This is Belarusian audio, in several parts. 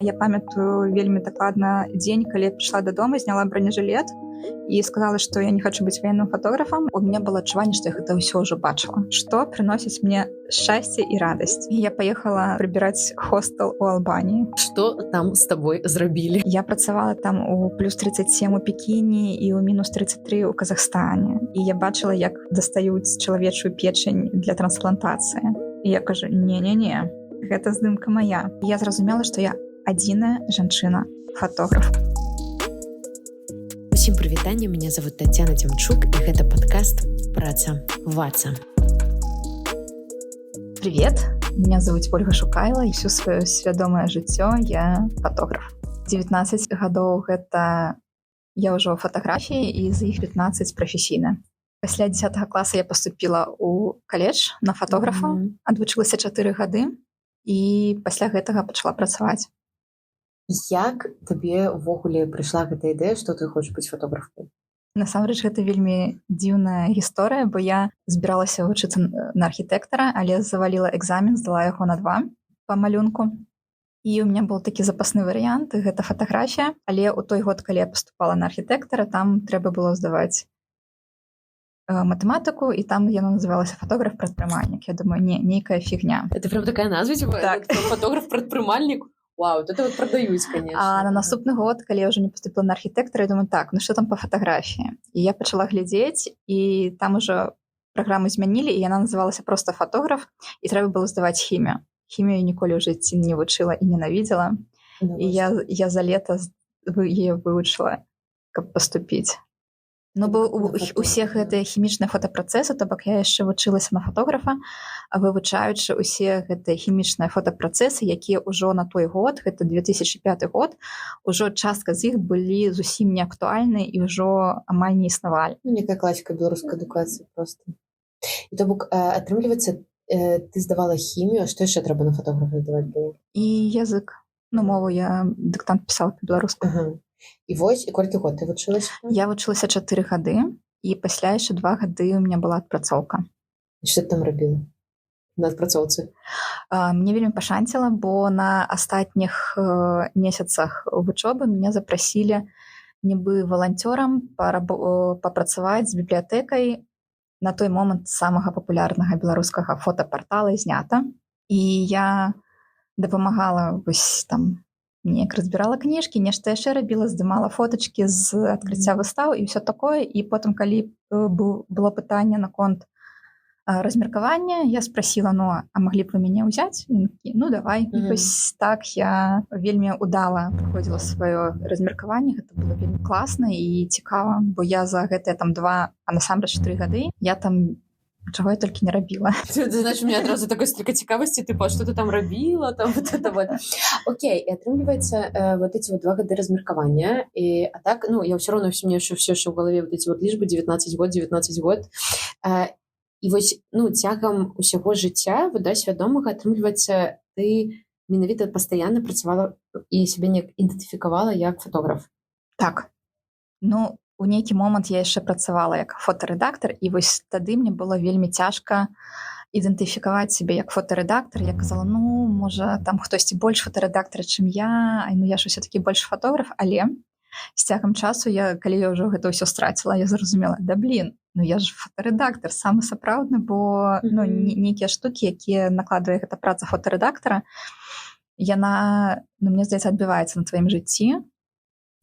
Я памятаю вельмі дакладна дзень, калі я прыйшла дадому, зняла бронежылет і сказала, што я не хочу быць ваенным фотографам. У меня было адчуванне, што я гэта ўсё ўжо бачыла, што прыносіць мне шчасце і радасць. І я паехала прыбіраць хостел у Албаніі. Што там з табой зрабілі? Я працавала там у плюс 37 у Пекіне і ў мінус 33 у Казахстане. І я бачыла, як дастаюць чалавечую печань для трансплантацыі. І я кажу: не-не-не, гэта здымка мая. І я зразумела, што я адзіная жанчына-фотограф. Усім прывітанне, мяне зовут Тацяна Цямчук, і гэта падкаст «Праца Ваца». Привет, меня зовут Ольга Шукайла, і всё сваё свядомае жыццё я фотограф. 19 гадоў гэта я ўжо фатаграфіі, і з іх 15 прафесійна. Пасля 10 класа я поступила ў каледж на фотографа, адвучылася 4 гады, і пасля гэтага пачала працаваць. Як табе ўвогуле прыйшла гэта ідэя, што ты хочаш быць фотографкай? Насамрэч, гэта вельмі дзіўная гісторыя, бо я збіралася вучыцца на архітэктара, але заваліла экзамен, здала яго на 2 па малюнку. І у меня был такі запасны варыянт, гэта фатаграфія, але ў той год, калі я паступала на архітэктара, там трэба было здаваць матэматыку, і там яно называлася фотограф-прадпрымальнік. Я думаю, нейкая фігня. Это прям такая назва, Так. Фотограф-прадпрымальнік? Вау, это вот продаюць, конечно. А на наступны год, калі я ўжо не паступила на архітэктара, я думаю, так, ну што там па фатаграфіі? І я пачала глядзець, і там ужо праграму змянілі, і яна называлася проста фотограф, і трэба было здаваць хімію. Хімію ніколі ў жыцці не вучыла і ненавідзела. І я за лета яе вывучыла, каб паступіць. Ну, бо усе гэтыя хімічныя фотапрацэсы, то бок я яшчэ вучылася на фотографа, вывучаючы усе гэтыя хімічныя фотапрацэсы, якія ўжо на той год, гэта 2005 год, ужо частка з іх былі зусім неактуальныя і ўжо амаль не існавалі. Ну, некая класіка беларускай адукацыі проста. І то бок, атрымліваецца, ты здавала хімію, а што яшчэ трэба на фотографа здаваць было? І язык. Ну, мову я дыктант пісала па-беларуску. І вось, і колькі год ты вучылася? Я вучылася 4 гады, і пасля яшчэ 2 гады у меня была адпрацоўка. І што ты там рабіла на адпрацоўцы? Мне вельмі пашанціла, бо на астатніх месяцах вучобы мяне запрасілі нібы валанцёрам папрацаваць з бібліятэкай на той момант самага папулярнага беларускага фотапартала «Знята». І я дапамагала вось там, неяк разбірала кніжкі, нешта яшчэ рабіла, здымала фотачкі з адкрыцця выстаў і ўсё такое. І потым, калі было пытанне наконт размеркавання, я спросила, ну, а маглі б вы мяне ўзяць? Ну, давай. І вось так я вельмі удала праходзіла сваё размеркаванне. Гэта было вельмі класна і цікава, бо я за гэтыя там 2, а насамрэч 3 гады, я там чаго я толькі не рабіла. Значит, у меня адразу такой стільки цікавості, типу, а що ти там робила, там вот это вот. Окей, і атрымліваецца вот эти вот 2 гады размеркавання, і, а так, ну, я все равно, у меня все в голове вот эти вот лишь бы 19 год. І вось, ну, цягам усяго жыцця, да, свядомага, атрымліваецца, ты менавіта пастаянна працавала і сябе неяк ідэнтыфікавала як фотограф. Так. Ну, у нейкі момант я яшчэ працавала як фотарэдактар, і вось тады мне было вельмі цяжка ідэнтыфікаваць сябе як фотарэдактар. Я казала, ну, можа, там хтосьці больш фотарэдактар, чым я, ну, я ж усё-такі больш фотограф, але з цягам часу, калі я ўжо гэта ўсё страціла, я зразумела, да блін, ну я ж фотарэдактар, самы сапраўдны, бо ну, нейкія штукі, якія накладвае гэта праца фотарэдактара, яна, ну, мне здаецца, адбіваецца на тваім жыцці.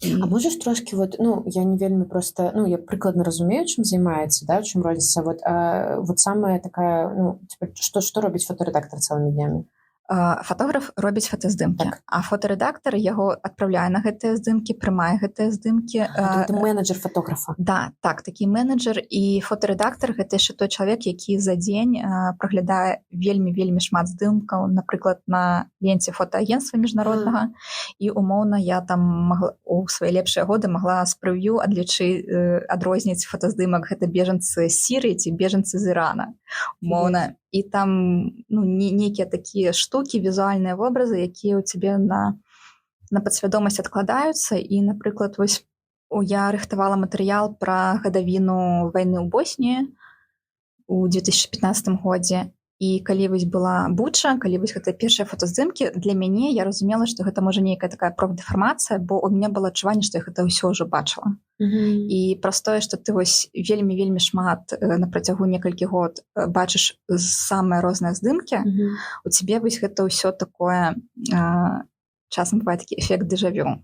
А можаш трошки, вот, ну, я не вельмі просто, ну, я прыкладна разумею, чым займаецца, да, чым розніца, вот самая такая, ну, типа, што робіць фотарэдактар цэлымі днямі? Фотограф робіць фотаздымкі, так. А фотарэдактар яго адпраўляе на гэтыя здымкі, прымае гэтыя здымкі. Гэта менеджер фотографа. Да, так, такі менеджер, і фотарэдактар гэта яшчэ той чалавек, які за дзень праглядае вельмі шмат здымкаў, напрыклад, на ленце фотоагентства міжнароднага, і умоўна я там магла, у свае лепшыя годы магла з прэв'ю адрозніць фотаздымак, гэта бежанцы з Сірыі ці бежанцы з Ірана, умоўна. І там, ну, нейкія такія штукі, візуальныя вобразы, якія ў цябе на падсвядомасць адкладаюцца. І, напрыклад, вось я рыхтавала матэрыял пра гадавіну вайны ў Босніі у 2015 годзе. І калі вось была Буча, калі вось гэтыя першыя фотаздымкі, для мяне я разумела, што гэта можа нейкая такая профдэфармацыя, бо ў мяне было адчуванне, што я гэта ўсё ўжо бачыла. І праз тое, што ты вось вельмі шмат на працягу некалькі год бачыш самыя розныя здымкі, у цябе вось гэта ўсё такое, часам бывае такі эфект дэжавю.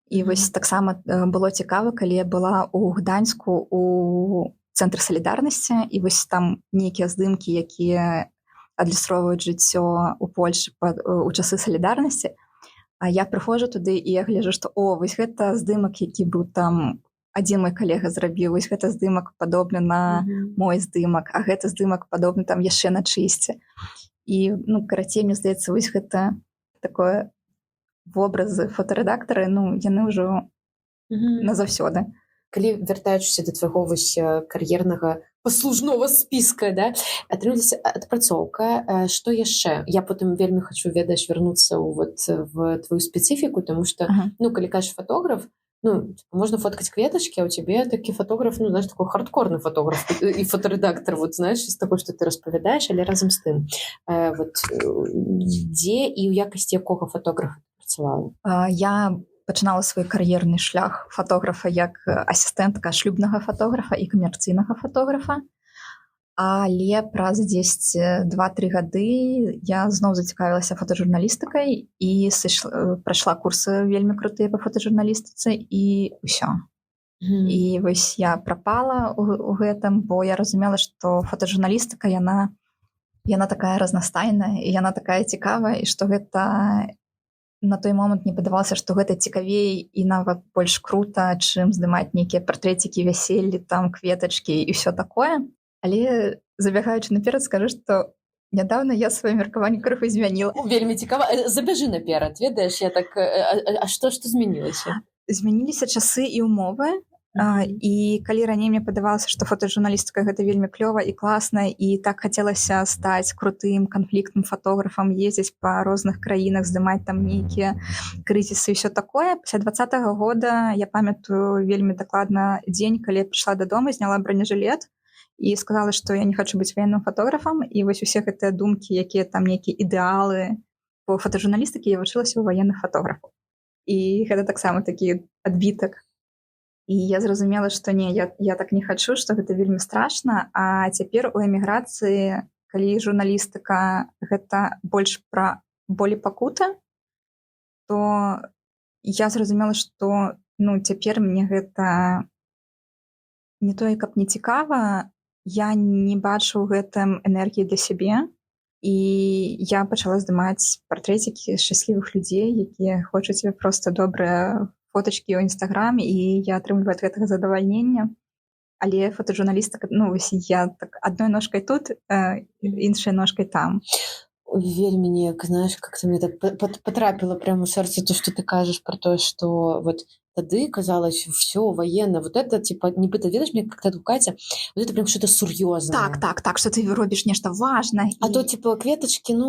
І вось таксама было цікава, калі я была ў Гданьску у цэнтр салідарнасці, і вось там нейкія здымкі, якія адлюстроўваюць жыццё ў Польшы у часы салідарнасці. А я прыходжу туды, і я гляджу, што вось гэта здымак, які быў там адзін мой калега зрабіў, вось гэта здымак падобны на мой здымак, а гэты здымак падобны там яшчэ на чысці. І, карацей, мне здаецца, вось гэта такое вобразы фотарэдактары, яны ўжо назаўсёды. Калі вяртаючыся да твайго вось кар'ернага паслужнога спіска, да, атрымалася адпрацоўка, што яшчэ? Я потым вельмі хачу, ведаеш, вярнуцца в твою спецыфіку, таму што, калі кажаш фотограф, можна фоткаць кветачкі, а ў цябе такі фотограф, знаеш, такой хардкорны фотограф і фотарэдактар, знаеш, з таго, што ты распавядаеш, але разам з тым. Дзе і ў якасці якога фотографа ты працавала? Я пачынала свой кар'ерны шлях фотографа як асістэнтка шлюбнага фотографа і камерцыйнага фотографа. Але праз 2-3 гады я зноў зацікавілася фотожурналістыкай і прайшла курсы вельмі крутыя па фотожурналістыцы і ўсё. І вось я прапала ў гэтым, бо я разумела, што фотожурналістыка, яна такая разнастайная, і яна такая цікавая, і што гэта на той момант мне падавалася, што гэта цікавей і нават больш крута, чым здымаць нейкія партрэцікі, вяселлі, там кветачкі і ўсё такое. Але забягаючы наперад, скажу, што нядаўна я сваё меркаванне крыху змяніла. Вельмі цікава. Забяжы наперад, ведаеш, я так... А што змянілася? Змяніліся часы і ўмовы. І калі раней мне падавалася, што фотожурналістыка гэта вельмі клёва і класна, і так хацелася стаць крутым канфліктным фотографам, ездзіць па розных краінах, здымаць там нейкія крызісы і ўсё такое. Пасля 20-го года я памятаю вельмі дакладна дзень, калі я прыйшла дадому, зняла бронежылет і сказала, што я не хачу быць ваенным фотографам, і вось усе гэтыя думкі, якія там нейкія ідэалы по фотожурналістыкі, я вучылася ў ваенных фотографаў. І гэта таксама такі адбітак. І я зразумела, што не, я так не хачу, што гэта вельмі страшна, а цяпер у эміграцыі, калі журналістыка гэта больш пра болі пакуты, то я зразумела, што цяпер мне гэта не тое, каб не цікава, я не бачу ў гэтым энергіі для сябе, і я пачала здымаць партрэцікі шчаслівых людзей, якія хочуць проста добрыя фотачкі ў інстаграме, і я атрымліваю ад гэтага задавальнення. Але фотожурналістыка, вось я так адной ножкай тут, іншай ножкай там. Вельмі неяк, знаеш, как-то мне так потрапіла прямо у сэрца то, што ты кажаш пра тое, што вот тады казалось, все военно, вот это, типа, нібыта, ведаеш, мне как-то адукаецца, вот это прям что-то сур'ёзнае. Так, што ты робіш нешта важнае. А то, типа, кветачкі,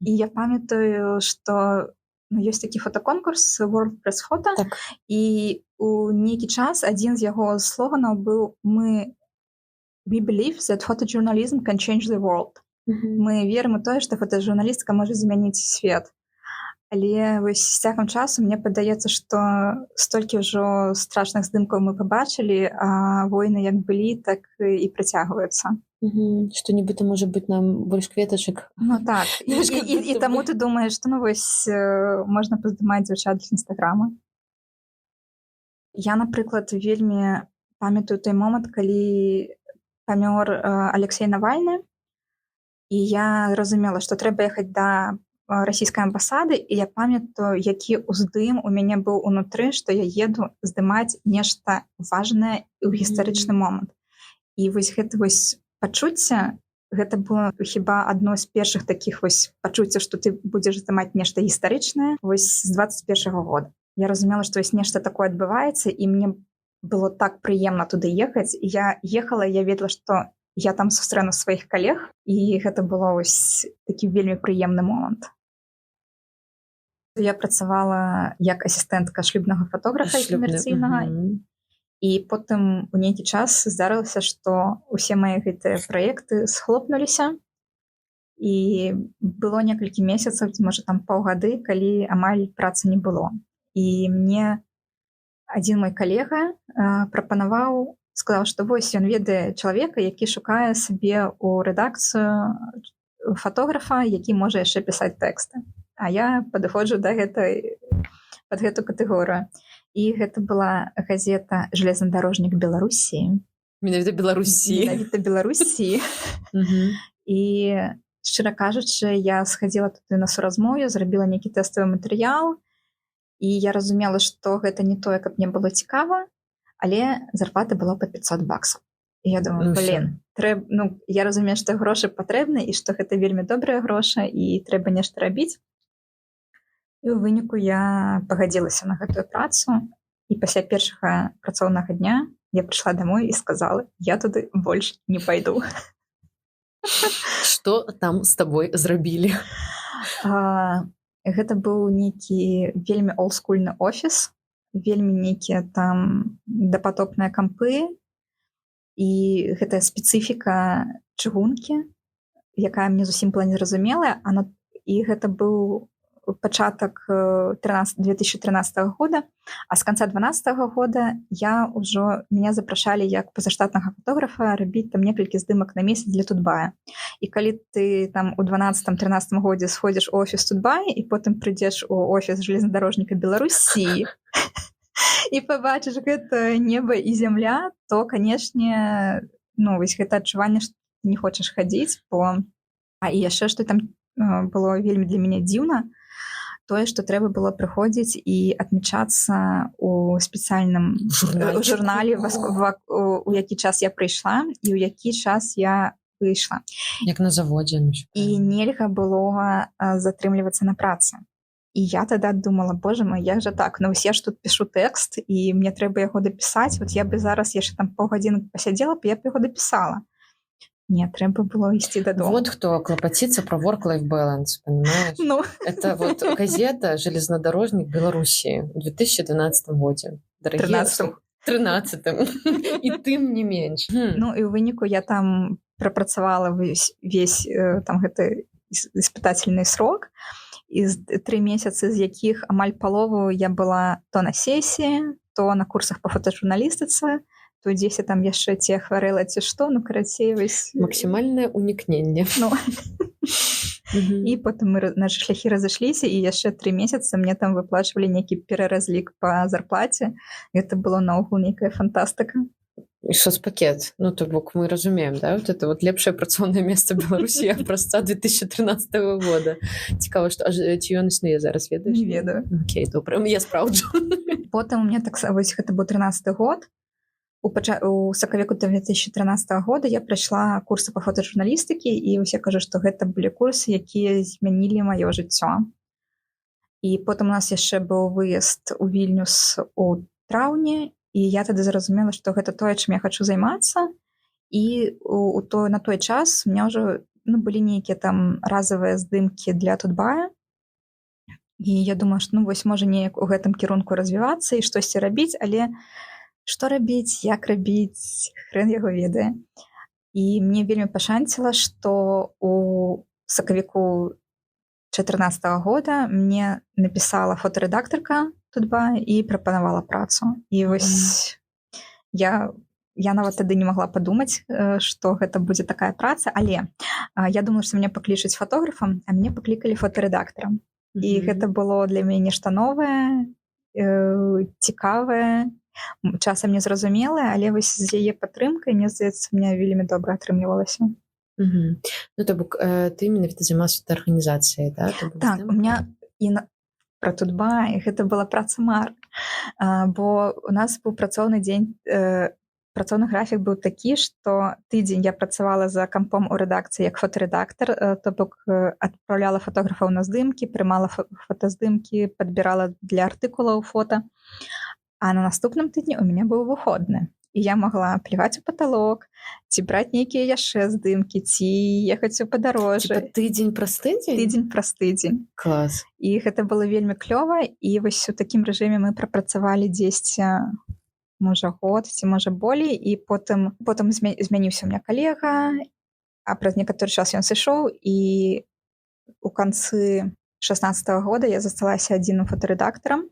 І я памятаю, што ёсць такі фотоконкурс World Press Photo, так. І у нейкі час адзін з яго слоганаў быў We believe that photojournalism can change the world. Мы верым у тое, што фотожурналістыка можа змяніць свет. Але вось з цягам часу мне падаецца, што столькі ўжо страшных здымкаў мы пабачылі, а войны як былі, так і працягваюцца. Што нібыта можа быць нам больш кветачак. Так. І таму ты думаеш, што вось можна паздымаць дзяўчат для інстаграма. Я, напрыклад, вельмі памятаю той момант, калі памёр Алексей Навальны, і я разумела, што трэба ехаць да расійскай амбасады, і я памятаю, які ўздым у мяне быў унутры, што я еду здымаць нешта важнае ў гістарычны момант. І вось гэта вось пачуцце, гэта было хіба адно з першых такіх вось пачуццяў, што ты будзеш здымаць нешта гістарычнае вось з 21-го года. Я разумела, што вось нешта такое адбываецца, і мне было так прыемна туды ехаць. Я ехала, я ведала, што я там сустрэну сваіх калег, і гэта было вось такі вельмі прыемны момант. Я працавала як асістэнтка шлюбнага фотографа і камерцыйнага, і потым у нейкі час здарылася, што ўсе мае гэтыя праекты схлопнуліся, І было некалькі месяцаў, ці можа там паўгады, калі амаль працы не было. І мне адзін мой калега прапанаваў, сказаў, што вось ён ведае чалавека, які шукае сабе ў рэдакцыю фотографа, які можа яшчэ пісаць тэксты. А я падыходжу пад гэту катэгорыю. І гэта была газета «Железнодорожник Беларусі». Менавіта Беларусі. І, шчыра кажучы, я схадзіла туды на суразмову, зрабіла нейкі тэставы матэрыял, і я разумела, што гэта не тое, каб мне было цікава, але зарплата была па $500. І я думаю, я разумею, што грошы патрэбны, і што гэта вельмі добрыя грошы, і трэба нешта рабіць. І ў выніку я пагадзілася на гэтую працу, і пасля першага працоўнага дня я прыйшла домой і сказала, я туды больш не пайду. Што там з табой зрабілі? Гэта быў нейкі вельмі олдскульны офіс, вельмі нейкія там дапатопныя кампы, і гэтая спецыфіка чыгункі, якая мне зусім была незразумелая, і гэта быў пачатак 2013 года, а з канца 2012 года мяне запрашалі як пазаштатнага фотографа рабіць там некалькі здымак на месяц для Тутбая. І калі ты там у 12-13 годзе сходзіш у офіс Тутбая і потым прыйдзеш у офіс Железнодорожника Беларусі і пабачыш гэта неба і зямля, то, канешне, вось гэта адчуванне, што ты не хочаш хадзіць, і яшчэ, што там было вельмі для мяне дзіўна, тое, што трэба было прыходзіць і адмічацца ў спецыяльным журнале, у які час я прыйшла і ў які час я выйшла. Як на заводзе. І нельга было затрымлівацца на працы. І я тады думала, боже мой, як жа так? Вось я ж тут пішу тэкст, і мне трэба яго дапісаць. Вот я бы зараз яшчэ там паўгадзіны пасядзела, я б яго дапісала. Не, трэба было ісці дадому. Вот кто клопотится про work-life balance, понимаешь? Это вот газета «Железнодорожник Беларуси» в 2012 году. 13-м. И тым не менш. І ў выніку я там прапрацавала весь там гэты испытательный срок, і 3 месяцы, з якіх амаль палову я была то на сесіі, то на курсах па фотожурналістыцы, то дзесьці там яшчэ ці хварэла, ці што, карацей, вось... Максімальнае унікненне. І потым нашы шляхі разышліся, і яшчэ 3 месяцы мне там выплачвалі нейкі пераразлік па зарплаце. Гэта было наогул нейкая фантастыка. І соцпакет. То бок мы разумеем, да? Вот это вот лепшае працоўнае месца Беларусі абразца 2013 года. Цікава, што ці ён існуе зараз, ведаеш? Не ведаю. Окей, добра, я спраўджу. Потым у меня вось гэта быў 13 год. У сакавіку 2013 года я прайшла курсы па фотожурналістыкі, і ўсе кажу, што гэта былі курсы, якія змянілі маё жыццё. І потым у нас яшчэ быў выезд у Вільнюс у траўні, і я тады зразумела, што гэта тое, чым я хачу займацца. І на той час у меня ўжо былі нейкія там разавыя здымкі для Тутбая. І я думаю, што вось можа неяк у гэтым кірунку развівацца і штосьці рабіць, але што рабіць, як рабіць, хрэн яго ведае. І мне вельмі пашанціла, што у сакавіку 2014 года мне напісала фотарэдактарка Тутбая і прапанавала працу. І вось я нават тады не магла падумаць, што гэта будзе такая праца, але я думала, што мяне паклічуць фотографам, а мяне паклікалі фотарэдактарам. І гэта было для мяне нешта новае, цікавае, часам незразумелае, але вось з яе падтрымкай, мне здаецца, мне вельмі добра атрымлівалася. То бок ты менавіта займалася арганізацыяй, да? Так, у меня і про Тутбай гэта была праца мар, бо у нас быў працоўны дзень, працоўны графік быў такі, што тыдзень я працавала за кампом у рэдакцыі як фотарэдактар, то бок адпраўляла фотографаў на здымкі, прымала фотаздымкі, падбірала для артыкулаў фота. А на наступным тыдні у мяне быў выходны. І я магла пліваць у паталок, ці браць нейкія яшчэ здымкі, ці ехаць у падарожжа. Тыдзень праз тыдзень? Тыдзень праз тыдзень. Клас. І гэта было вельмі клёва, і вось у такім рэжыме мы прапрацавалі дзесьці, можа, год, ці можа болей, і потым змяніўся у меня калега, а праз некаторы час ён сышоў, і у канцы 16-го года я засталася адзіным фотарэдактарам,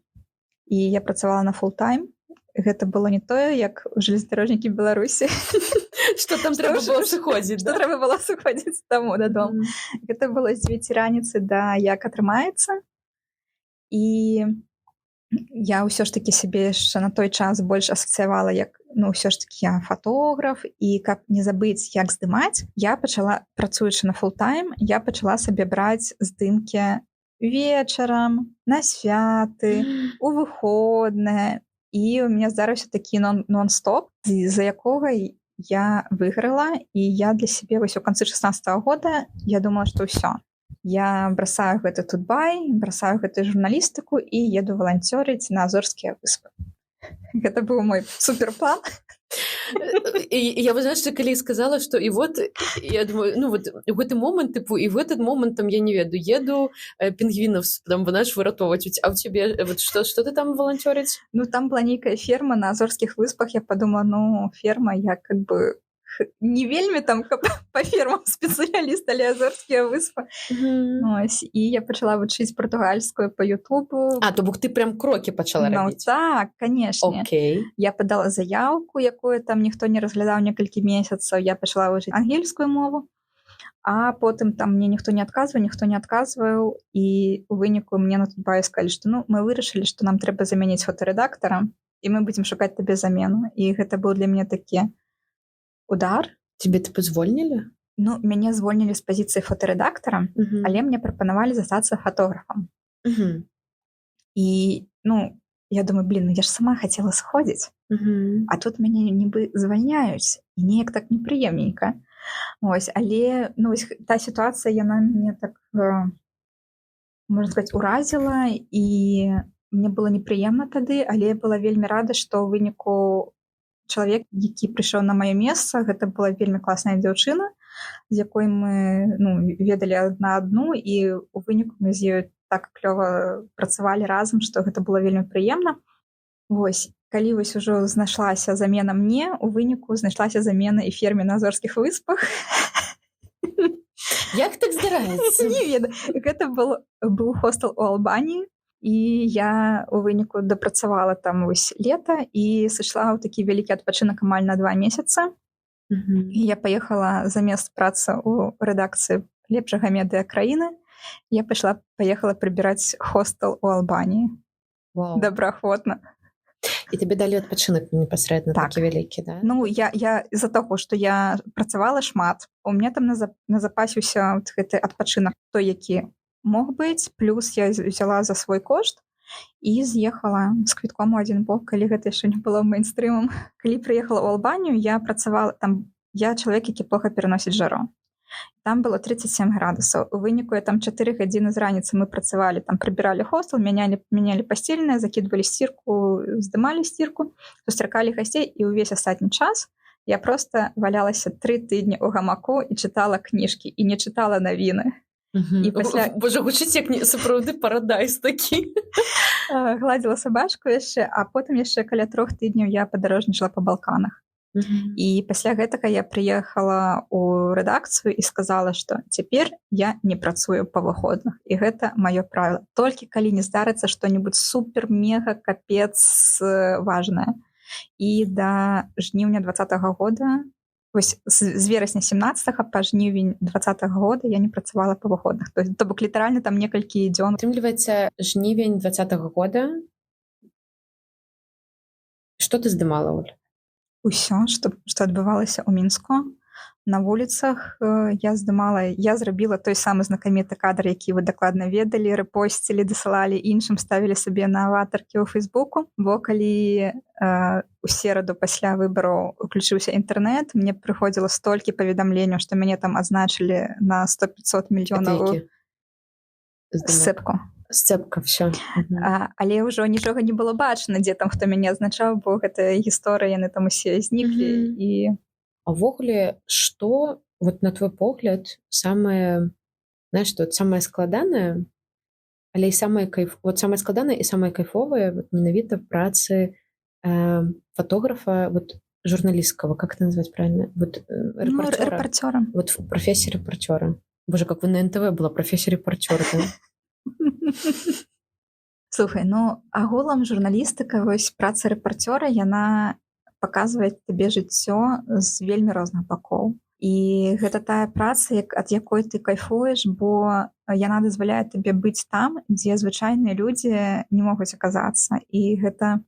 і я працавала на фулл-тайм. Гэта было не тое, як у железнадорожнікі Беларусі. Што там трэба было сыходзіць, да? Што трэба было сыходзіць таму дадому. Гэта было з 9 раніцы да як атрымаецца. І я ўсё ж такі сябе яшчэ на той час больш асацыявала як, ўсё ж такі я фотограф, і каб не забыць, як здымаць, я пачала, працуючы на фулл-тайм, я пачала сабе браць здымкі вечарам, на святы, у выходныя, і у меня здарыўся такі нон-стоп, з-за якога я выйграла, і я для сябе вось у канцы 16-го года я думала, што ўсё. Я бросаю гэты тутбай, бросаю гэтую журналістыку і еду валанцёрыць на Азорскія выспы. Гэта быў мой суперплан. Я вы знаешь, калі сказала, што і вот я думаю, вот у гэты момант, тыпу, і в этот момант там я не веду, еду пінгвінаў там, знаешь, выратоўваць. А у цябе вот што ты там валанцёрыць? Там была нейкая ферма на Азорскіх выспах. Я подумала, ферма, я как бы не вельмі там по фермам спецыяліст, але Азорскія выспы. І я пачала вучыць партугальскую по Ютубу. То бок ты прям крокі пачала рабіць? Так, канешне. Я падала заяўку, якую там ніхто не разглядаў некалькі месяцаў. Я пачала вучыць ангельскую мову, а потым там мне ніхто не адказваў, і у выніку мне на тутбае сказалі, што мы вырашылі, што нам трэба замяніць фотарэдактара, і мы будзем шукаць табе замену. І гэта быў для мяне такі удар. Тебе тыпу звольнілі? Мяне звольнілі з пазіцыі фотарэдактара, але мне прапанавалі застацца фотографам. І, я думаю, я ж сама хацела сходзіць, а тут мяне нібы звальняюць, і неяк так непрыемненька. Але та сітуацыя, яна мяне так, можна сказаць, уразіла, і мне было непрыемна тады, але я была вельмі рада, што ў выніку чалавек, які прыйшоў на маё месца, гэта была вельмі класная дзяўчына, з якой мы ведалі адна адну, і ў выніку мы з ёй так клёва працавалі разам, што гэта было вельмі прыемна. Калі ўжо знайшлася замена мне, у выніку знайшлася замена і ферме на Азорскіх выспах. Як так здараецца? Не ведаю. Гэта быў хостел у Албаніі, і я у выніку дапрацавала там лета і сышла ў такі вялікі адпачынак амаль на 2 месяца. І я паехала замест працы ў рэдакцыі лепшага медыа краіны. Я паехала прыбіраць хостел у Албаніі. Добраахвотна. І табе далі адпачынак непасрэдна такі вялікі, да? Я з-за таго, што я працавала шмат, у мяне там на запасе ўся гэты адпачынак, той, які мог быць, плюс я взяла за свой кошт і з'ехала з квітком у адзін бок, калі гэта яшчэ не было мейнстрымам. Калі прыехала ў Албанію, я працавала там, я чалавек, які плохо пераносіць жару. Там было 37 градусаў. У выніку я там 4 гадзіны з раніцы мы працавалі, там прыбіралі хостел, мяняли пасцельнае, закідвалі сцірку, здымалі сцірку, сустракалі гасцей, і ўвесь астатні час я проста валялася 3 тыдні ў гамаку і чытала кніжкі, і не чытала навіны. Боже, гучыць як сапраўды парадайз такі. Гладзіла сабачку яшчэ, а потым яшчэ каля 3 тыдняў я падарожнічала па Балканах. І пасля гэтага я прыехала ў рэдакцыю і сказала, што цяпер я не працую па выходных, і гэта маё правіла. Толькі калі не здарыцца што-небудзь супер-мега капец важнае. І да жніўня 20-го года, з верасня 17-го па жнівень 20-го года я не працавала па выходных. То бок літаральна там некалькі дзён. Атрымліваецца, жнівень 20-го года. Што ты здымала, Оля? Усё, што адбывалася ў Мінску. На вуліцах я зрабіла той самы знакаміты кадр, які вы дакладна ведалі, рэпосцілі, дасылалі іншым, ставілі сабе на аватаркі ў Фейсбуку. Бо калі у сераду пасля выбараў уключыўся інтэрнэт, мне прыходзіла столькі паведамленняў, што мяне там адзначылі на 100-500 мільёнаў сцэпку. Сцэпка, все. Але ўжо нічога не было бачна, дзе там хто мяне азначаў, бо гэта гісторыя, яны там усе зніклі. А ввогуле, што, вот на твой погляд, самае складанае, але і самае складанае і самае кайфовае менавіта працы фотографа журналистского, как это назвать правильно? Вот репортера. Репортера. Вот профессия репортера. Боже, как вы на НТВ была профессия репортера. Слухай, ну агулам журналістыка, вось праца рэпарцёра, яна паказвае табе жыццё з вельмі розных бакоў. І гэта тая праца, ад якой ты кайфуеш, бо яна дазваляе табе быць там, дзе звычайныя людзі не могуць аказацца. І гэта,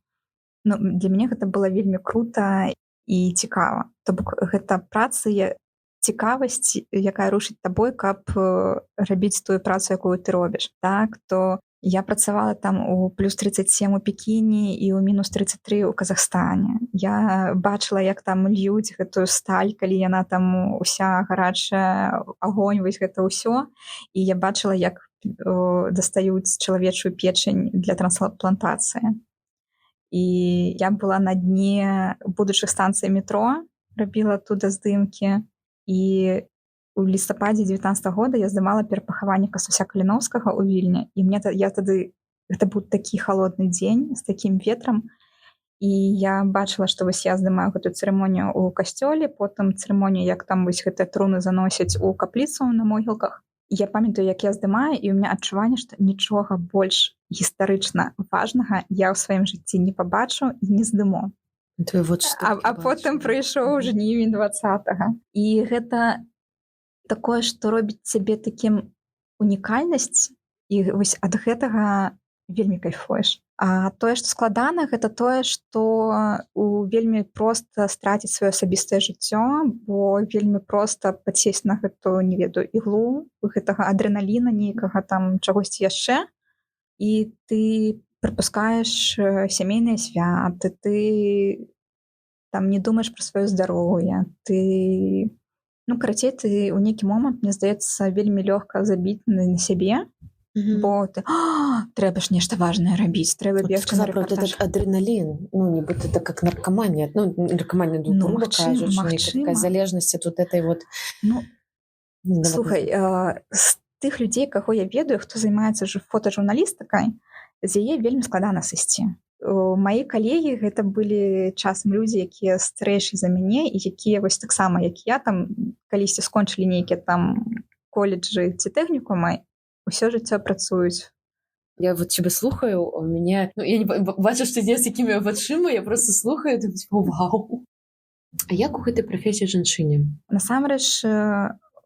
ну, для мяне гэта было вельмі крута і цікава. То бок гэта праца, цікавасць, якая рушыць табой, каб рабіць тую працу, якую ты робіш. Так, то я працавала там у плюс 37 у Пекіне і ў мінус 33 у Казахстане. Я бачыла, як там льюць гэтую сталь, калі яна там уся гарачая, агонь, вось гэта ўсё. І я бачыла, як дастаюць чалавечую печань для трансплантацыі. І я была на дне будучых станцый метро, рабіла туды здымкі. І у лістападзе 19 года я здымала перапахаванне Касуся Каліноўскага ў Вільні. І я тады, гэта быў такі халодны дзень з такім ветрам. І я бачыла, што вось я здымаю гэтую цырымонію ў касцёле, потым цырымонію, як там вось гэтыя труны заносяць у капліцу на могілках. І я памятаю, як я здымаю, і ў мяне адчуванне, што нічога больш гістарычна важнага я ў сваім жыцці не пабачу і не здыму. А потым прыйшоў жнівень 20-го. І гэта такое, што робіць цябе такім унікальнасць, і вось ад гэтага вельмі кайфуеш. А тое, што складана, гэта тое, што вельмі проста страціць сваё асабістае жыццё, бо вельмі проста падсесть на гэту, не ведаю, іглу, гэтага адрэналіна нейкага там чагосьці яшчэ, і ты прапускаеш сямейныя святы, ты там не думаеш пра сваё здароўе, ты... Ну, карацей, ты ў нейкі момант, мне здаецца, вельмі лёгка забіць на сябе, бо ты, трэба ж нешта важнае рабіць, трэба бегчы на рэпартаж. Этот адреналин, ну, нібыта это как наркомания, ну, наркомания, грубо кажучи, такая залежнасць ад вот этой вот... Ну, слухай, з тых людзей, каго я ведаю, хто займаецца фотажурналістыкай, з яе вельмі складана сысці. Мае калегі гэта былі часам людзі, якія старэйшыя за мяне і якія вось таксама, як я, там калісьці скончылі нейкія там колледжы ці тэхнікумы, усё жыццё працуюць. Я вот тебя слухаю, у меня... Ну, я не бачу, што здесь такімі вачыма, я просто слухаю, думаю, вау. А як у гэтай прафесіі жанчыне? Насамрэч,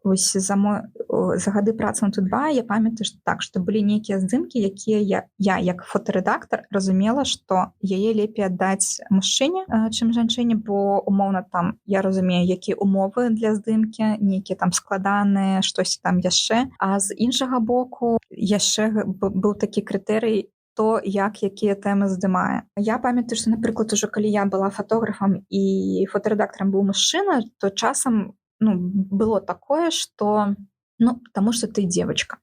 вось за гады працы на Тут2 я памятаю, што так, што былі нейкія здымкі, якія я як фотарэдактар разумела, што яе лепей аддаць мужчыне, чым жанчыне, бо умоўна там я разумею, якія умовы для здымкі, нейкія там складаныя, штосьці там яшчэ. А з іншага боку яшчэ быў такі крытэрый, то, якія тэмы здымае. Я памятаю, што, напрыклад, ужо калі я была фотографам і фотарэдактарам быў мужчына, то часам было такое, что, потому что ты девочка.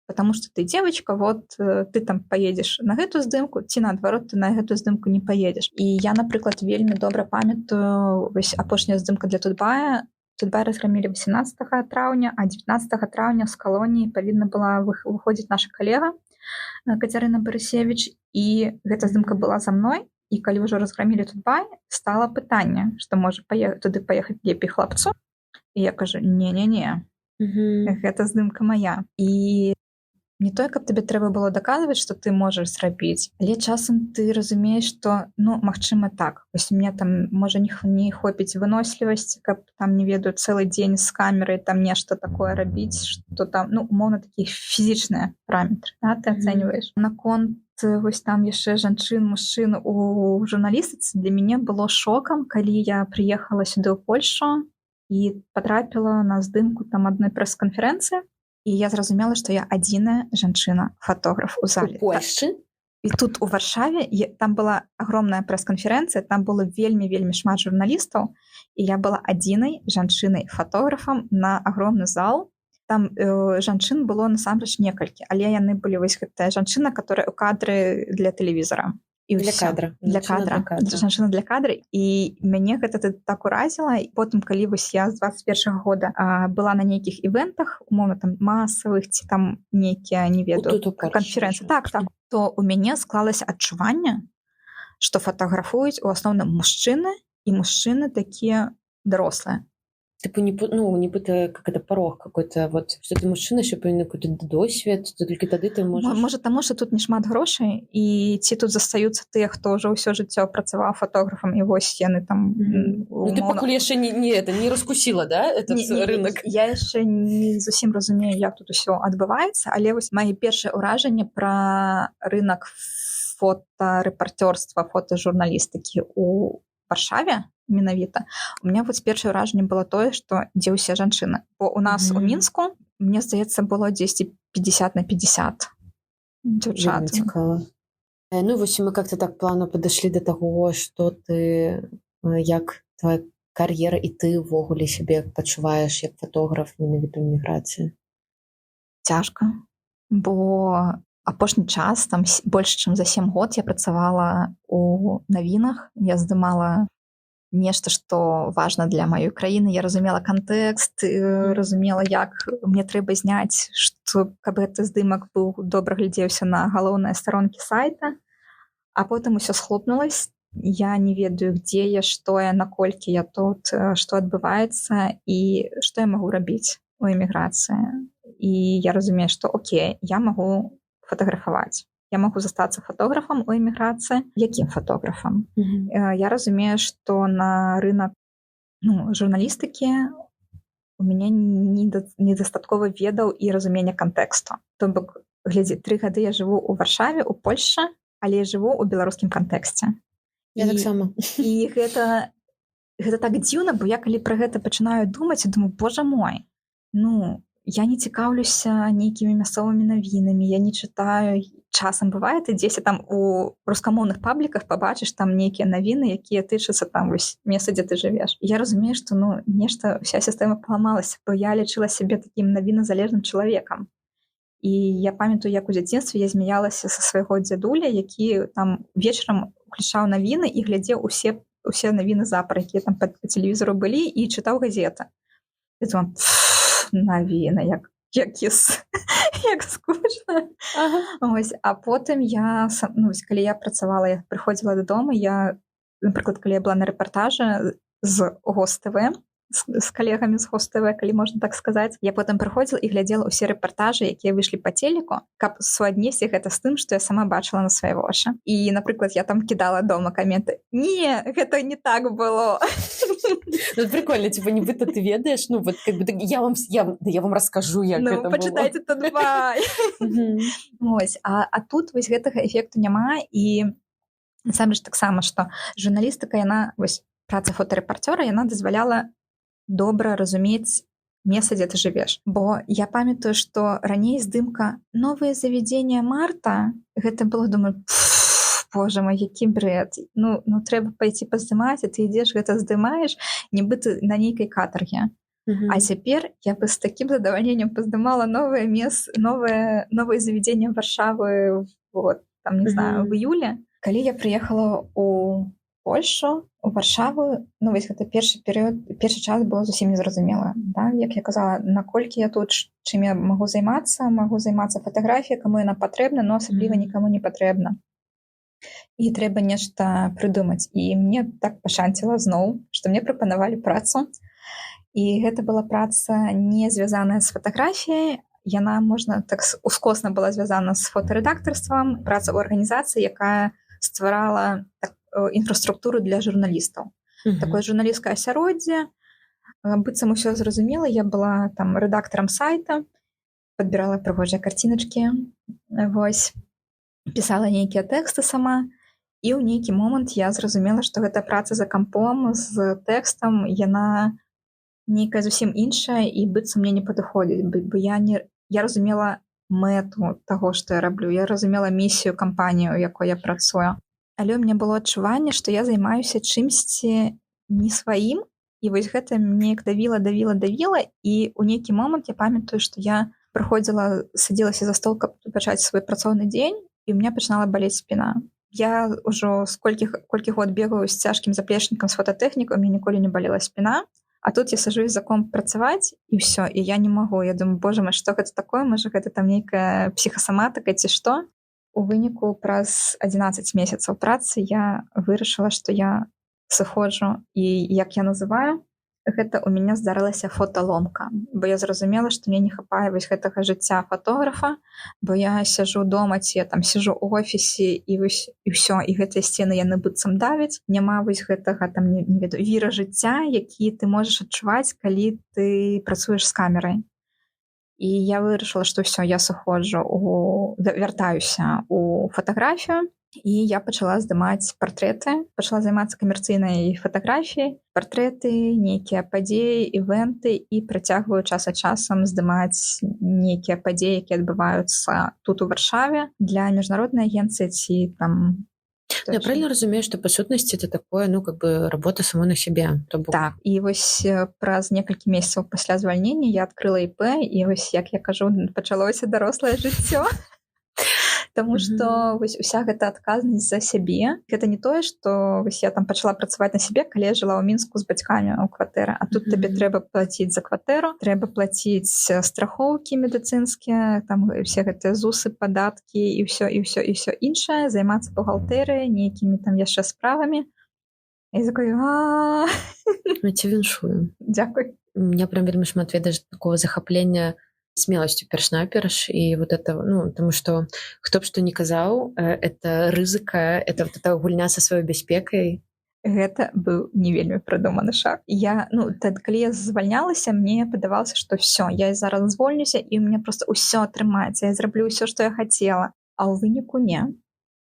Потому что ты девочка, вот ты там поедешь на гэту здымку, ці наадварот, ты на гэту здымку не поедешь. І я, напрыклад, вельмі добра памятаю вось апошняя здымка для Тут2. Тут2 разграмілі 18 траўня, а 19 траўня з калоніі павінна была выходзіць наша калега Кацярына Барысевіч, і гэта здымка была за мной. І калі ўжо разграмілі Тут2, стала пытанне, што можа туды паехаць лепей хлапцу. І я кажу, не-не-не, гэта здымка мая. І не тое, каб табе трэба было даказваць, што ты можаш зрабіць, але часам ты разумееш, што, магчыма так. Вось мне там, можа, не хопіць вынослівасці, каб там, не ведаю, цэлы дзень з камерай там нешта такое рабіць, што там, умоўна, такія фізічныя параметры, да, ты ацэньваеш. Наконт вось там яшчэ жанчын, мужчын у журналістыцы для мяне было шокам, калі я прыехала сюды ў Польшу і патрапіла на здымку там адной прэс-канферэнцыі, і я зразумела, што я адзіная жанчына-фотограф у зале. У Польшчы? І тут у Варшаве там была агромная прэс-канферэнцыя, там было вельмі-вельмі шмат журналістаў, і я была адзінай жанчынай-фотографам на агромны зал. Там жанчын было насамрэч некалькі, але яны былі вось гэтая жанчына, которая ў кадры для тэлевізара. Для кадра. Жанчына для кадра. І мяне гэта так уразіла. І потым, калі вось я з 21-го года была на нейкіх івентах, умоўна там масавых, ці там нейкія, не ведаю, канферэнцыі, так, то у мяне склалася адчуванне, што фатаграфуюць у асноўным мужчыны, і мужчыны такія дарослыя. Типу, нібито, как это, порог какой-то, вот, что ты мужчина, ще повинен какой-то досвід, то тільки тоді ти можеш... Можа, таму, што тут не шмат грошай, і ці тут застаюцца тыя, хто ўжо ўсё жыццё працаваў фотографам, і вось яны там... Ну, ты пакуль яшчэ не раскусила, да, этот рынок? Я яшчэ не зусім разумею, як тут усё адбываецца, але вось мае першае ўражанне пра рынок фотарэпартёрства, фотажурналістыкі ў Варшаве менавіта. У меня вот першае ўражанне было тое, што дзе ўсе жанчыны. Бо у нас у Мінску, мне здаецца, было 10-50 на 50 дзяўчат. Цікава. Ну, вось мы как-то так плавно падышлі да таго, што ты, як твоя кар'ера і ты ўвогуле сябе пачуваеш як фотограф менавіта ў эміграцыі? Цяжка, бо апошні час, там больш чым за 7 год я працавала у навінах, я здымала нешта, што важна для маёй краіны. Я разумела кантэкст, разумела, як мне трэба зняць, што каб гэты здымак быў добра глядзеўся на галоўныя старонкі сайта, а потым усё схлопнулася. Я не ведаю, дзе я, што я, наколькі я тут, што адбываецца і што я магу рабіць у эміграцыі. І я разумею, што окей, я магу фотаграфаваць. Я магу застацца фотографам у эміграцыі. Якім фотографам? Я разумею, што на рынок журналістыкі у мяне недастаткова ведаў і разумення кантэксту. То бок, глядзі, 3 гады я жыву ў Варшаве, у Польшчы, але я жыву ў беларускім кантэксце. Я таксама. І гэта так дзіўна, бо я калі пра гэта пачынаю думаць, думаю, божа мой, я не цікаўлюся нейкімі мясцовымі навінамі, я не чытаю. Часам бывае, ты дзесьці там у рускамоўных пабліках пабачыш там нейкія навіны, якія тычацца там вось месца, дзе ты жывеш. Я разумею, што нешта, уся сістэма паламалася, бо я лічыла сябе такім навіназалежным чалавекам. І я памятаю, як у дзяцінстве я змяялася са свайго дзядуля, які там вечарам уключаў навіны і глядзеў усе навіны запар, якія там па тэлевізору былі, і чытаў газеты. Я думаю, навіны, як скучна. Ось, а потым я, калі я працавала, я прыходзіла дадому, напрыклад, калі я была на рэпартажы з ГОС-ТВ, з калегамі з ГОС-ТВ, калі можна так сказаць, я потым прыходзіла і глядзела ўсе рэпартажы, якія выйшлі па телеку, каб суаднесці гэта з тым, што я сама бачыла на свае вочы. І, напрыклад, я там кідала дома каменты. Не, гэта не так было. Прикольно, типа, нібыта ты ведаеш, вот как бы я вам раскажу, як гэта было. Пачытайце тут два. Ось, а тут вось гэтага эфекту няма, і насамрэч таксама, што журналістыка, яна, вось, праца фотарэпарцёра, яна дазваляла добра разумець месца, дзе ты жывеш. Бо я памятаю, што раней здымка «Новае заведзенне Марта», гэта было, думаю, боже мой, які бред. Трэба пайти паздымаць, а ты ідзеш, гэта здымаеш, нібыта на нейкай катарге. А цяпер я бы з такім задавальненнем паздымала новае заведзенне Варшавы, там, не знаю, в июле. Калі я прыехала ў Польшу, у Варшаву, вось гэта першы час было зусім незразумела. Да? Як я казала, наколькі я тут, чым я магу займацца фатаграфіяй, каму яна патрэбна, но асабліва нікаму не патрэбна. І трэба нешта прыдумаць. І мне так пашанціла зноў, што мне прапанавалі працу. І гэта была праца не звязаная з фатаграфіяй, яна, можна так ускосна была звязана з фотарэдактарствам, праца ў арганізацыі, якая стварала інфраструктуру для журналістаў. Такое журналісцкае асяроддзе, быццам усё зразумела, я была там рэдактарам сайта, падбірала прыгожыя карціначкі, вось, пісала нейкія тэксты сама, і ў нейкі момант я зразумела, што гэта праца за кампом, з тэкстам, яна нейкая зусім іншая, і быццам мне не падыходзіць, бо я разумела мэту таго, што я раблю, я разумела місію кампанію, у якой я працую. Але ў мяне было адчуванне, што я займаюся чымсьці не сваім, і вось гэта мне давіла, і ў нейкі момант я памятаю, што я прыходзіла, садзілася за стол, каб пачаць свой працоўны дзень, і ў мяне пачынала балець спіна. Я ўжо колькі год бегаю з цяжкім заплечнікам з фотатэхнікай, у мяне ніколі не балела спіна, а тут я сажусь за комп працаваць, і ўсё, і я не магу. Я думаю, боже мой, што гэта такое? Можа, гэта там нейкая псіхасаматыка ці што? У выніку праз 11 месяцаў працы я вырашыла, што я сыходжу і як я называю гэта, у мяне здарылася фоталомка, бо я зразумела, што мне не хапае вось гэтага жыцця фотографа, бо я сяджу дома ці я там сяджу ў офісе і вось і ўсё, і гэтыя сцены яны быццам давяць, няма вось гэтага там не ведаю віра жыцця, які ты можаш адчуваць, калі ты працуеш з камерай. І я вырашыла, што ўсё, я сыходжу вяртаюся у фатаграфію, і я пачала здымаць партрэты, пачала займацца камерцыйнай фатаграфіяй, партрэты, нейкія падзеі, івэнты і працягваю час ад часам здымаць нейкія падзеі, якія адбываюцца тут у Варшаве для міжнароднай агенцыі ці там. Я правильно разумею, што па сутнасці это такое, ну, как бы работа самой на сябе. Так, і вось праз некалькі месяцаў пасля звальнення я адкрыла ІП, і вось, як я кажу, пачалося дарослае жыццё. Таму што вось уся гэта адказнасць за сябе. Гэта не тое, што вось я там пачала працаваць на сябе, калі я жыла ў Мінску з бацькамі ў кватэры, а тут табе трэба плаціць за кватэру, трэба плаціць страхоўкі медыцынскія, там усе гэтыя ЗУСы, падаткі і ўсё іншае, займацца бухгалтэрыяй, нейкімі там яшчэ справамі. І такой, Я цябе віншую. Дзякуй. У меня прям вельмі шмат ведаеш такого захаплення смелостью перш-наперш, и вот это, ну, потому что хто б што не казаў, это рызыка, это вот эта гульня са сваёй бяспекай. Гэта быў не вельмі прадуманы шаг. Я, калі я звальнялася, мне падавалася, што ўсё, я зараз звольнюся, і ў мяне проста ўсё атрымаецца, я зраблю ўсё, што я хацела. А ў выніку не.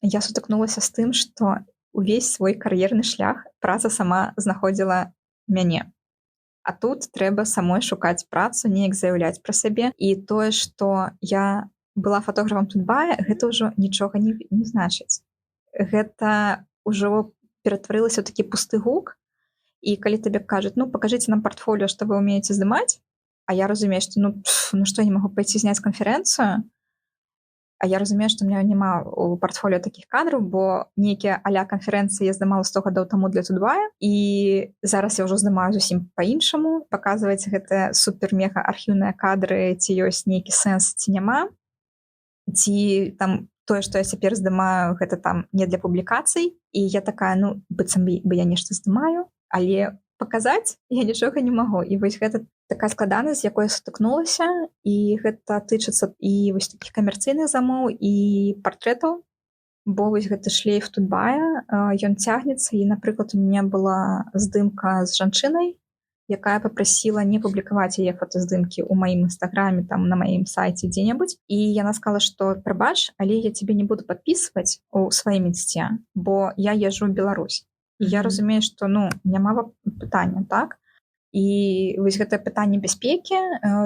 Я сутыкнулася з тым, што увесь свой кар'ерны шлях праца сама знаходзіла мяне. А тут трэба самой шукаць працу, неяк заяўляць пра сябе. І тое, што я была фотографам Тутбая, гэта ўжо нічога не значыць. Гэта ўжо ператварылася ў такі пусты гук. І калі табе кажуць, пакажыце нам партфоліо, што вы ўмееце здымаць, а я разумею, што што я не магу пайсці зняць канферэнцыю, а я разумею, што ў мяне няма ў партфоліо такіх кадраў, бо нейкія а-ля канферэнцыі я здымала 100 гадоў таму для Тутбая, і зараз я ўжо здымаю зусім па-іншаму, паказваць гэтыя супер-мега-архіўныя кадры, ці ёсць нейкі сэнс, ці няма, ці там тое, што я цяпер здымаю, гэта там не для публікацый, і я такая, быццам бы я нешта здымаю, але паказаць я нічога не магу. І вось гэта такая складанасць, з якой я сутыкнулася, і гэта тычыцца і вось такіх камерцыйных замоў, і партрэтаў, бо вось гэты шлейф Тутбая, ён цягнецца, і, напрыклад, у мяне была здымка з жанчынай, якая папрасіла не публікаваць яе фотаздымкі ў маім інстаграме, там, на маім сайце дзе-небудзь, і яна сказала, што прабач, але я цябе не буду падпісваць у сваім інсце, бо я езджу ў Беларусь. І я разумею, што, няма пытання, так? І вось гэтае пытанне бяспекі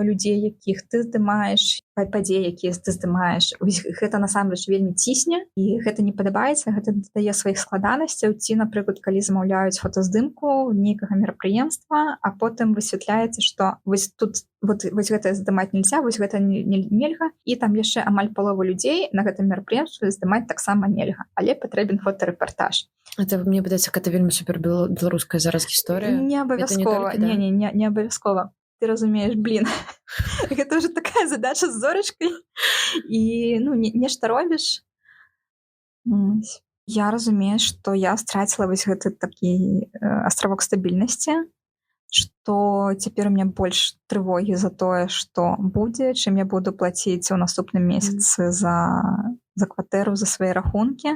людзей, якіх ты здымаеш, падзей, якія ты здымаеш, гэта насамрэч вельмі цісне, і гэта не падабаецца, гэта дадае сваіх складанасцяў, ці, напрыклад, калі замаўляюць фотаздымку нейкага мерапрыемства, а потым высвятляецца, што вось тут вось гэта здымаць нельзя, вось гэта нельга, і там яшчэ амаль палова людзей на гэтым мерапрыемстве здымаць таксама нельга, але патрэбен фотарэпартаж. Это, мне падаецца, гэта вельмі супер беларуская зараз гісторыя. Не абавязкова, не абавязкова. Ты разумееш, гэта ўжо такая задача з зорачкай, і нешта робіш. Я разумею, што я страціла вось гэты такі астравок стабільнасці, што цяпер у мяне больш трывогі за тое, што будзе, чым я буду плаціць у наступным месяцы за кватэру, за свае рахункі.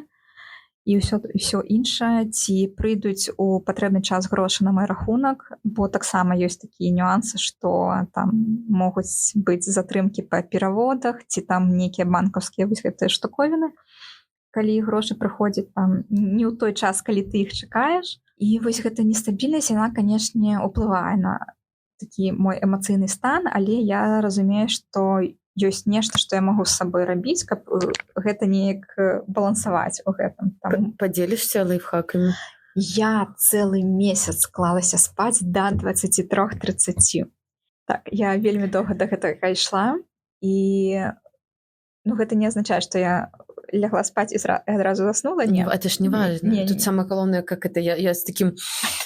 І ўсё іншае, ці прыйдуць у патрэбны час грошы на мой рахунак, бо таксама ёсць такія нюансы, што там могуць быць затрымкі па пераводах, ці там нейкія банкаўскія вось гэтыя штуковіны, калі грошы прыходзяць там не ў той час, калі ты іх чакаеш. І вось гэта нестабільнасць, яна, канешне, уплывае на такі мой эмацыйны стан, але я разумею, што ёсць нешта, што я магу з сабой рабіць, каб гэта неяк балансаваць у гэтым. Падзелішся лайфхакамі? Я цэлы месяц клалася спаць да 23:30. Так, я вельмі доўга да гэтага ішла, і гэта не азначае, што я лягла спаць і адразу заснула, не. Это ж не важно. Тут самое галоўнае, как это я з таким,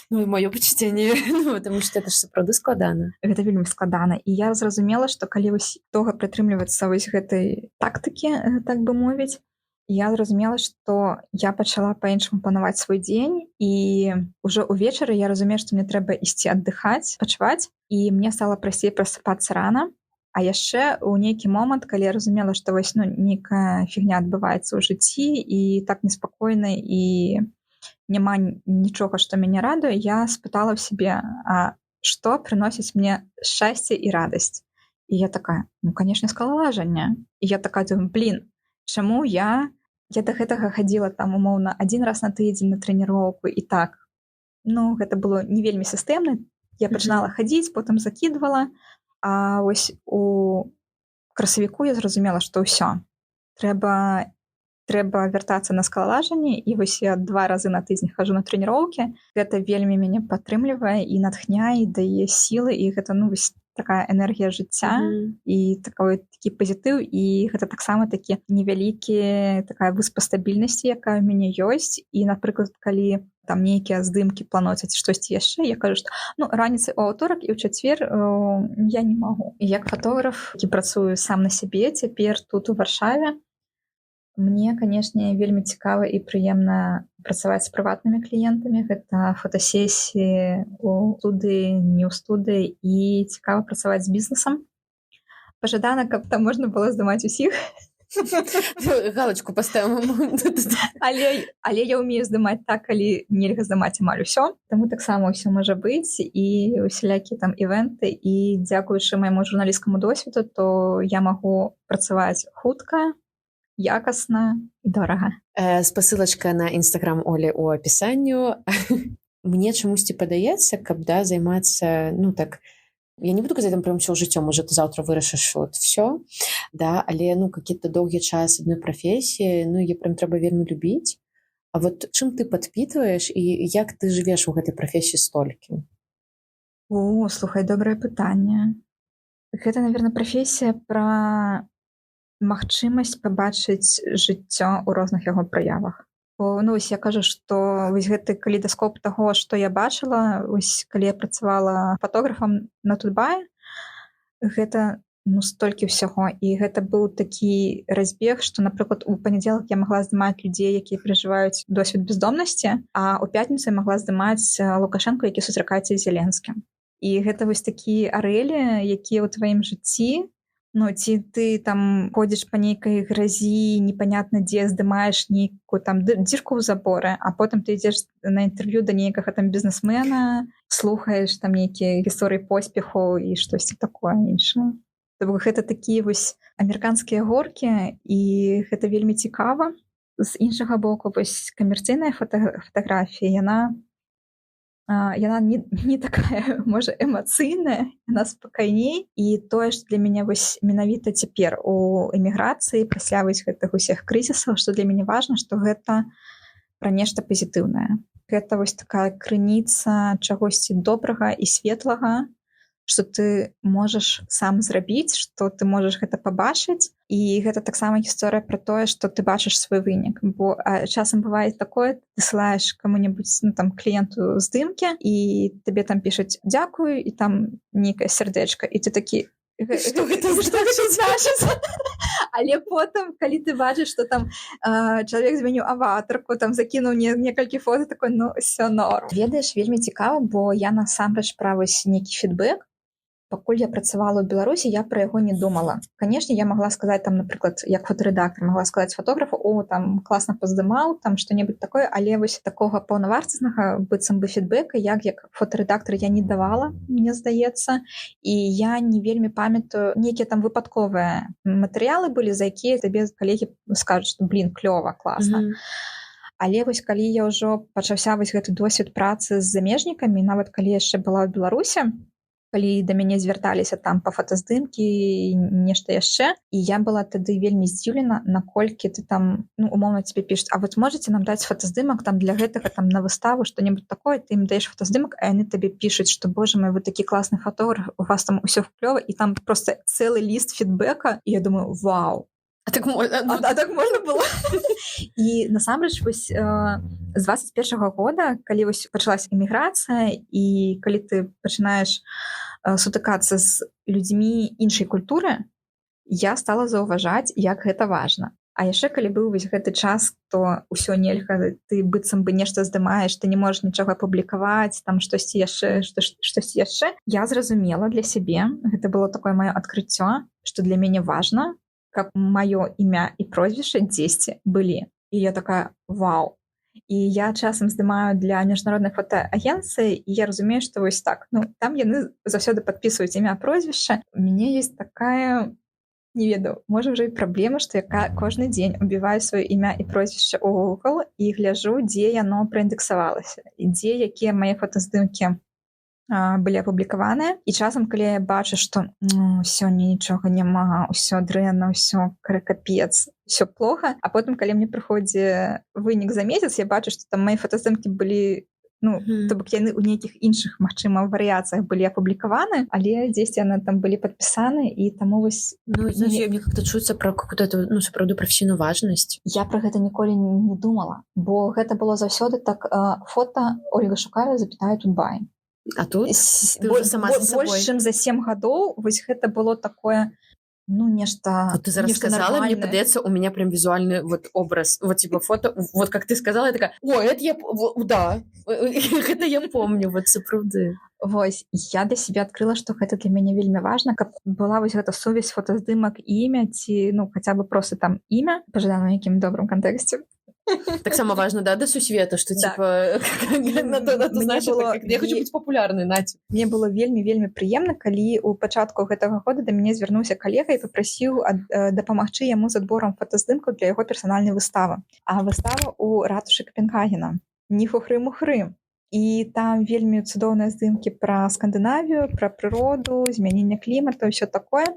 моё пачуцценне, потому что это ж сапраўды складана. Гэта вельмі складана. І я зразумела, што калі вось доўга прытрымлівацца вось гэтай тактыкі, так бы мовіць, Я зразумела, што я пачала па-іншаму планаваць свой дзень, і ўжо ўвечары я разумею, што мне трэба ісці аддыхаць, пачываць, і мне стала прасцей прасыпацца рана. А яшчэ ў нейкі момант, калі я разумела, што вось нейкая фігня адбываецца ў жыцці і так неспакойна, і няма нічога, што мяне радуе, я спытала ў сябе, а што прыносіць мне шчасце і радасць. І я такая, канешне, скалалажанне. І я такая думаю, чаму я да гэтага хадзіла там умоўна 1 раз на тыдзень на трэніроўку і так. Гэта было не вельмі сістэмна. Я пачынала хадзіць, потым закідвала, а вось у красавіку я зразумела, што ўсё. Трэба вяртацца на скалалажанне, і вось я 2 разы на тыдзень хожу на трэніроўкі. Гэта вельмі мяне падтрымлівае і натхняе, і дае сілы, і гэта вось такая энергія жыцця і такі пазітыў, і гэта таксама такі невялікі такая выспа стабільнасці, якая ў мяне ёсць. І, напрыклад, калі там нейкія здымкі плануюць штосьці яшчэ, я кажу, што раніцай у аўторак і ў чацвер я не магу. І як фотограф, які працую сам на сябе цяпер тут у Варшаве, мне, канешне, вельмі цікава і прыемна працаваць з прыватнымі кліентамі. Гэта фотасесіі у студыі, не ў студыі, і цікава працаваць з бізнесам. Пажадана, каб там можна было здымаць усіх. Галочку паставім. Але я ўмею здымаць так, калі нельга здымаць амаль усё. Таму таксама ўсё можа быць, і усялякі там івенты. І дзякуючы майму журналісцкаму досведу, то я магу працаваць хутка, якасна і дорага. Спасылачка на інстаграм Олі ў апісанню. Мне чамусьці падаецца, каб займацца, так, я не буду казаць там прям ўсё жыццё, можа ты заўтра вырашыш всё, але какие-то доўгі час адной прафесіі, яе прям трэба вельмі любіць. А вот чым ты падпітваеш і як ты жывеш у гэтай прафесіі столькі? Слухай, добрае пытанне. Гэта, наверное, прафесія пра магчымасць пабачыць жыццё ў розных яго праявах. Вось я кажу, што вось гэты калейдаскоп таго, што я бачыла, вось калі я працавала фотографам на Тутбае, гэта столькі ўсяго. І гэта быў такі разбег, што, напрыклад, у панядзелак я магла здымаць людзей, якія перажываюць досвед бездомнасці, а ў пятніцу я магла здымаць Лукашэнку, які сустракаецца з Зеленскім. І гэта вось такія арэлі, якія ў тваім жыцці, ці ты там ходзіш па нейкай гразі, непанятна дзе, здымаеш нейкую там дзірку ў заборы, а потым ты ідзеш на інтэрв'ю да нейкага там бізнесмена, слухаеш там нейкія гісторыі поспеху і штосьці такое іншае. Гэта такія вось амерыканскія горкі, і гэта вельмі цікава. З іншага боку, вось камерцыйная фатаграфія, яна не такая, можа, эмацыйная, яна спакайней. І тое, што для мяне вось менавіта цяпер у эміграцыі пасля вось гэтых усіх крызісаў, што для мяне важна, што гэта пра нешта пазітыўнае. Гэта вось такая крыніца чагосьці добрага і светлага, што ты можаш сам зрабіць, што ты можаш гэта пабачыць. І гэта таксама гісторыя пра тое, што ты бачыш свой вынік. Бо часам бывае такое, ты дасылаеш каму-небудзь, кліенту здымкі, і табе там пішуць «дзякую», і там нейкае сардэчка, і ты такі «Што гэта значыць?» Але потым, калі ты бачыш, што там чалавек змяніў аватарку, там закінуў некалькі фота, такой, ўсё норм. Ведаеш, вельмі цікава, бо я насамрэч пра вось нейкі фідбэк. Пакуль я працавала ў Беларусі, я пра яго не думала. Канешне, я магла сказаць, там, напрыклад, як фотарэдактар, магла сказаць фотографу, там, класна паздымаў, там, што-небудзь такое, але вось такога паўнавартаснага быццам бы фідбэка, як фотарэдактар, я не давала, мне здаецца, і я не вельмі памятаю, нейкія там выпадковыя матэрыялы былі, за якія табе калегі скажуць, што, клёва, класна. Але вось калі я ўжо пачаўся вось гэты досвед працы з замежнікамі, нават калі яшчэ была ў Беларусі, калі да мяне звярталіся там па фотаздымкі і нешта яшчэ, і я была тады вельмі здзіўлена, наколькі ты там, умоўна тебе пішуць, а вот можаце нам даць фотаздымак там для гэтага там на выставу, што-небудзь такое, ты ім даеш фотаздымак, а яны табе пішуць, што, боже мой, вы такі класны фотограф, у вас там усё клёва, і там проста цэлы ліст фідбэка, і я думаю, вау. А так можна было? І насамрэч вось з 21-го года, калі вось пачалась эміграцыя, і калі ты пачынаеш сутыкацца з людзьмі іншай культуры, я стала заўважаць, як гэта важна. А яшчэ калі быў вось гэты час, то ўсё нельга, ты быццам бы нешта здымаеш, ты не можаш нічога апублікаваць, там штосьці яшчэ. Я зразумела для сябе, гэта было такое маё адкрыццё, што для мяне важна, каб маё імя і прозвішча дзесьці былі. І я такая: вау. І я часам здымаю для міжнародных фотоагенцый, і я разумею, што вось так, там яны заўсёды падпісваюць імя, прозвішча. У мяне ёсць такая, не ведаю, можа ўжо і праблема, што я кожны дзень убіваю сваё імя і прозвішча ў Google і гляджу, дзе яно праіндексавалася, і дзе якія мае фотаздымкі былі апублікаваныя. І часам, калі я бачу, што сёння нічога няма, ўсё дрэнна, ўсё капец, ўсё плохо, а потым, калі мне прыходзіць вынік за месяц, я бачу, што там мае фотаздымкі былі, то бок яны ў нейкіх іншых, магчыма, варыяцыях былі апублікаваны, але дзесьці яны там былі падпісаны, і таму вось... Мне как-то чуецца пра какую-то, сапраўды, прафесійную важнасць. Я пра гэта ніколі не думала, бо гэта было заўсёды так: фота Ольга Шукаева, запятая, Тутбай. А тут ты уже сама за собой. Больш чым за 7 гадоў вось гэта было такое, нешта... Вот ты зараз сказала, мне падаецца, у меня прям визуальный вот образ, вот типа фото, вот как ты сказала, я такая: ой, это я, да, это я помню, вот сапраўды. Вось, я для сябе адкрыла, што гэта для мяне вельмі важна, каб была вось гэта сувязь фотаздымак і імя, ці, хаця бы проста там імя, пажадана ў нейкім добрым кантэксце. Таксама важна, да, да сусвета, што типа я хочу быць папулярнай, Наці. Мне было вельмі прыемна, калі ў пачатку гэтага года да мяне звярнуўся калега і папрасіў дапамагчы яму з адборам фотаздымкаў для яго персанальнай выставы. А выстава ў ратушы Капенгагена. Ні-хухры-мухры. І там вельмі цудоўныя здымкі пра Скандынавію, пра прыроду, змяненне клімату, ўсё такое.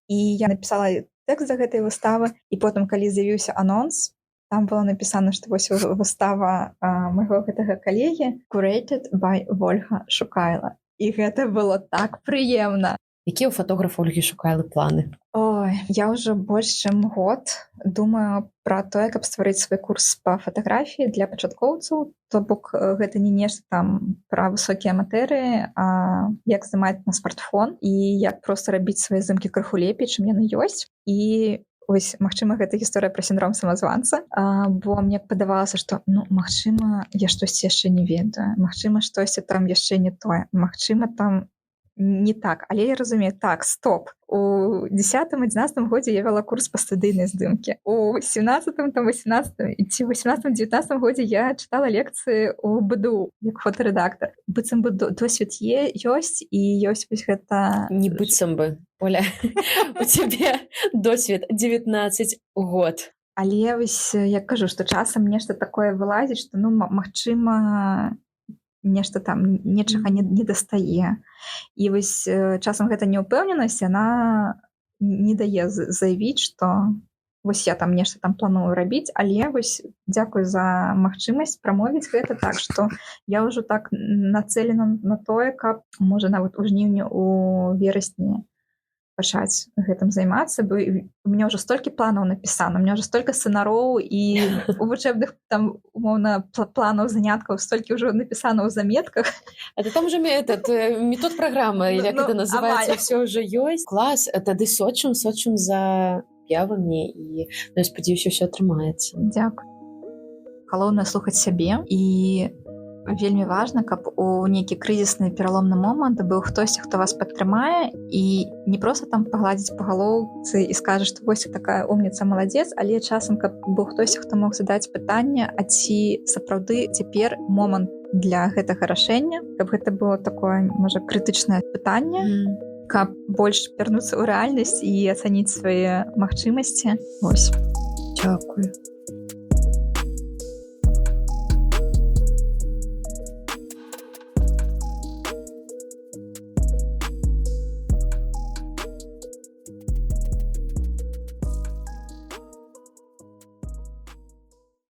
І я напісала тэкст да гэтай выставы, і потым, калі з'явіўся анонс, там было напісана, што вось выстава майго гэтага калегі «Curated by Ольга Шукайла». І гэта было так прыемна. Якія ў фотографа Ольгі Шукайлы планы? Ой, я ўжо больш чым год думаю пра тое, каб стварыць свой курс па фатаграфіі для пачаткоўцаў. То бок гэта не нешта там пра высокія матэрыі, а як здымаць на смартфон і як проста рабіць свае здымкі крыху лепей, чым яны ёсць. І вось, магчыма, гэта гісторыя пра сіндром самазванца, бо мне падавалася, што, магчыма, я штосьці яшчэ не ведаю, магчыма, штосьці там яшчэ не тое, магчыма, там не так. Але я разумею, так, стоп. У 10-11 годзе я вела курс па студыйнай здымкі. У 17-18 ці 18-19 годзе я чытала лекцыі ў БДУ як фотарэдактар. Быццам бы досвед ёсць, і ёсць вось гэта... Не быццам бы, Оля. У цябе досвед 19 год. Але вось я кажу, што часам нешта такое вылазіць, што, магчыма, нешта там, нечага не дастае. І вось часам гэта неўпэўненасць, яна не дае заявіць, што вось я там нешта там планую рабіць, але вось дзякуй за магчымасць прамовіць гэта так, што я ўжо так нацелена на тое, каб, можа, нават у жніўні, у верасні пачаць гэтым займацца, бо у меня ўжо столькі планаў напісана, у меня ўжо столькі сцэнароў і у вучэбных там, умоўна, планаў заняткаў столькі ўжо напісана ў заметках. А ты там уже метод праграмы, як гэта называецца, все ўжо ёсць. Клас, тады сочым за об'явамі, і я спадзяюся, ўсё атрымаецца. Дзякуй. Галоўнае слухаць сябе, і вельмі важна, каб у нейкі крызісны пераломны момант быў хтосьці, хто вас падтрымае, і не проста там пагладзіць па галоўцы і скажа, што вось такая умніца, маладзец, але часам, каб быў хтосьці, хто мог задаць пытанне, а ці сапраўды цяпер момант для гэтага рашэння, каб гэта было такое, можа, крытычнае пытанне, каб больш вярнуцца ў рэальнасць і ацаніць свае магчымасці. Вось. Дзякуй.